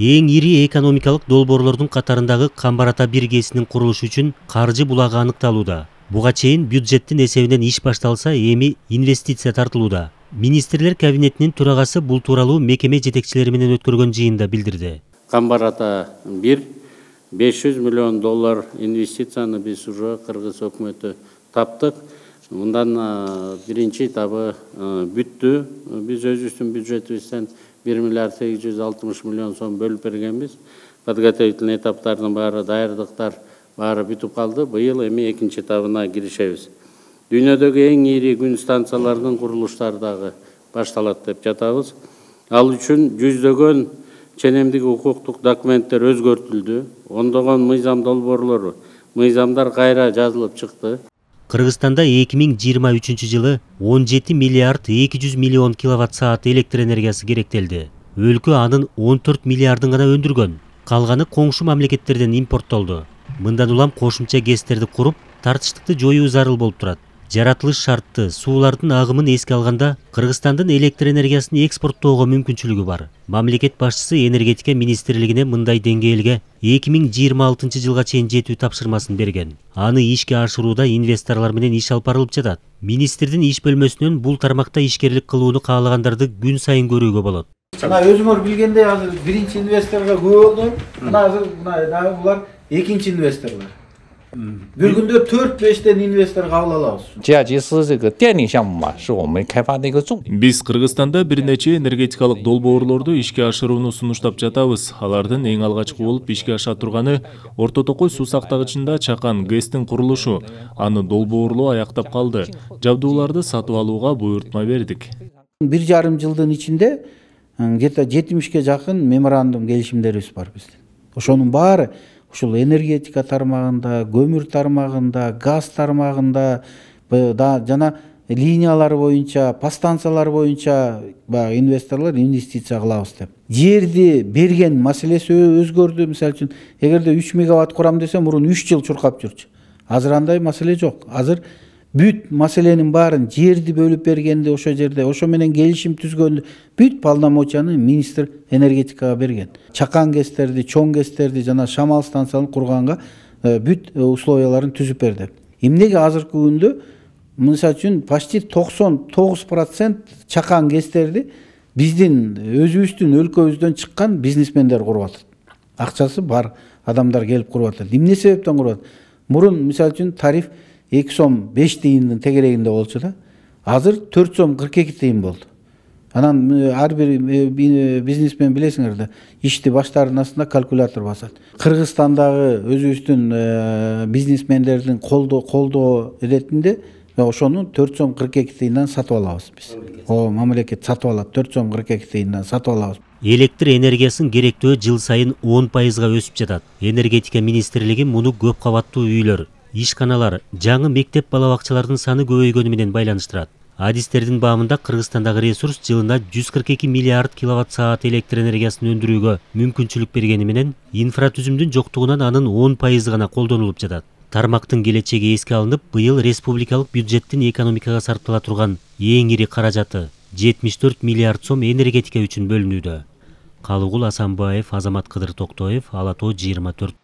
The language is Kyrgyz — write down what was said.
Эң ири экономикалык долбоорлордун катарындагы Камбар Ата биргесинин курулушу үчүн каржы булагы аныкталууда. Буга чейин бюджеттин эсебинен иш башталса, эми инвестиция тартылууда. Министрлер кабинетинин төрагасы бул тууралуу мекеме жетекчилери менен өткөргөн жыйында билдирди. Камбар Ата 500 миллион доллар инвестицияны биз уже Кыргыз өкмөтү таптык. Мындан биринчи этабы бүттү. Биз өзүбүздүн бюджетибизден 1 миллиард 860 миллион сом бөлүп бергенбиз. Подготовительный этаптардын баары, даярдыктар баары бүтүп калды. Быйыл эми экинчи этабына киришебиз. Дүйнөдөгү эң ири күн станцияларынын курулуштары дагы башталат деп жатабыз. Ал үчүн жүздөгөн ченемдик укуктук документтер өзгөртүлдү. Ондогон мыйзам долбоорлору, мыйзамдар кайра жазылып чыкты. Кыргызстанда 2023 жылы 17 миллиард 200 миллион киловатт саат электр энергиясы керектелди. Өлкө анын 14 миллиардын гана өндүргөн. Калганы коңшу мамлекеттерден импорттолду. Мындан улам кошумча ГЭСтерди куруп, тартыштыкты жоюу зарыл болуп турат. Жаратылыш шартты, суулардын агымын эске алганда, Кыргызстандын электр энергиясын экспорттоого мүмкүнчүлүгү бар. Мамлекет башчысы энергетика министрлигине мындай деңгээлге 2026 жылга чейин жетүү тапшырмасын берген. Аны ишке ашырууда инвесторлор менен иш алып барылып жатат. Министрдин иш бөлмөсүнөн бул тармакта ишкерлик кылууну каалагандарды күн сайын көрүүгө болот. Мына өзүңөр билгендей азыр биринчи инвесторго көп болду. Мына азыр дагы булар экинчи инвесторлор. Bir günde 4-5'ten инвестор кабыл алабыз. Биз Кыргызстанда бир нече энергетикалык долбоорлорду ишке ашырууну сунуштап жатабыз. Алардын эң алгачкы болуп ишке аша турганы Орто Токой суу сактагычында Чакан ГЭСтин курулушу. Аны долбоорлоо аяктап калды. Жабдууларды сатып алууга буйртма бердик. 1,5 жылдын ичинде где-то 70ке жакын меморандум келишимдерибиз бар биздин. Ошонун баары ушул энергетика тармагында, көмүр тармагында, газ тармагында, жана линиялар боюнча, подстанциялар боюнча инвесторлор инвестиция кылабыз деп. Жерди берген маселеси өзгөрдү. Мисалы үчүн, эгерде 3 мегаватт курам десе, мурун 3 жыл чуркап жүрчү. Азыр андай маселе жок. Азыр бүт маселенин баарын жерди бөлүп бергенде, ошо жерде, ошо менен келишим түзгөндө бүт полномочияны министр энергетикага берген. Чакан ГЭСтерди, чоң ГЭСтерди жана шамал станцияларын курганга бүт условияларын түзүп берди. Эмнеге азыркы күндө мисалы үчүн почти 99% чакан ГЭСтерди биздин өзүбүздүн өлкөбүздөн чыккан бизнесмендер куруп атат. Акчасы бар адамдар келип куруп атат. Эмне себептен куруп атат? Мурун мисалы үчүн тариф 2 сом 5 тиындын тегерегинде болчу да. Азыр 4 сом 42 тиын болду. Анан ар бир бизнесмен билесиңер да, ишти баштарынын астында калькулятор басат. Кыргызстандагы өзүбүздүн бизнесмендердин колдоо иретинде ошону 4 сом 42 тиындан сатып алабыз биз. Мамлекет сатып алат, 4 сом 42 тиындан сатып алабыз. Электр энергиясын керектөө жыл сайын 10%га өсүп жатат. Энергетика министрлиги муну көп кабаттуу үйлөр, ишканалар, жаңы мектеп балабакчалардын саны көбөйгөнү менен байланыштырат. Адистердин баамында Кыргызстандагы ресурс жылына 142 миллиард киловатт саат электр энергиясын өндүрүүгө мүмкүнчүлүк бергени менен инфратүзүмдүн жоктугунан анын 10% гана колдонулуп жатат. Тармактын келечеги эске алынып, быйыл республикалык бюджеттин экономикага сарптала турган эң ири каражаты 74 миллиард сом энергетика үчүн бөлүнүүдө. Калыгул Асанбаев, Азамат Кыдыр Токтоев, Ала Тоо 24.